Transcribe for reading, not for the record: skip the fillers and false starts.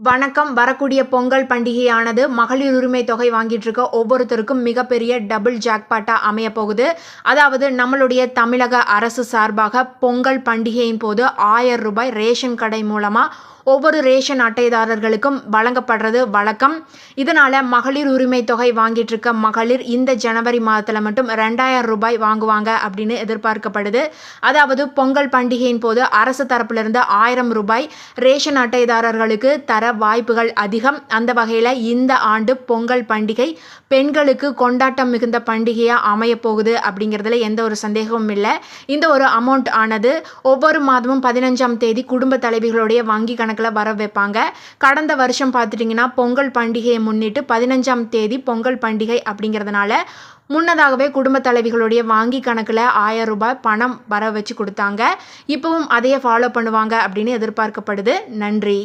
வணக்கம். வரக்கூடிய பொங்கல் பண்டிகையானது மகளிர் உரிமை தொகை வாங்கிட்டு இருக்க ஒவ்வொருத்தருக்கும் மிகப்பெரிய டபுள் ஜாக்பாட்டா அமைய போகுது. அதாவது நம்மளுடைய தமிழக அரசு சார்பாக பொங்கல் பண்டிகையின் போது ரூ. 1000 ரேஷன் கடை மூலமா ஒவ்வொரு ரேஷன் அட்டைதாரர்களுக்கும் வழங்கப்படுறது வழக்கம். இதனால மகளிர் உரிமை தொகை வாங்கிட்டு இருக்க மகளிர் இந்த ஜனவரி மாதத்துல மட்டும் ரூ. 2000 வாங்குவாங்க அப்படின்னு எதிர்பார்க்கப்படுது. அதாவது பொங்கல் பண்டிகையின் போது அரசு தரப்பிலிருந்து ரூ. 1000 ரேஷன் அட்டைதாரர்களுக்கு தர வாய்ப்புகள் அதிகம். அந்த வகையில் இந்த ஆண்டு பொங்கல் பண்டிகை பெண்களுக்கு கொண்டாட்டம் மிகுந்த பண்டிகையாக அமைய போகுது அப்படிங்கிறதுல எந்த ஒரு சந்தேகமும் இல்லை. இந்த ஒரு அமௌண்ட் ஆனது ஒவ்வொரு மாதமும் 15ஆம் தேதி குடும்ப தலைவிகளுடைய வங்கி கணக்கில் வர வைப்பாங்க. கடந்த வருஷம் பார்த்துட்டிங்கன்னா பொங்கல் பண்டிகையை முன்னிட்டு 15ஆம் தேதி பொங்கல் பண்டிகை அப்படிங்கிறதுனால முன்னதாகவே குடும்ப தலைவிகளுடைய வங்கி கணக்கில் ரூ. 1000 பணம் வர வச்சு கொடுத்தாங்க. இப்பவும் அதையே ஃபாலோ பண்ணுவாங்க அப்படின்னு எதிர்பார்க்கப்படுது. நன்றி.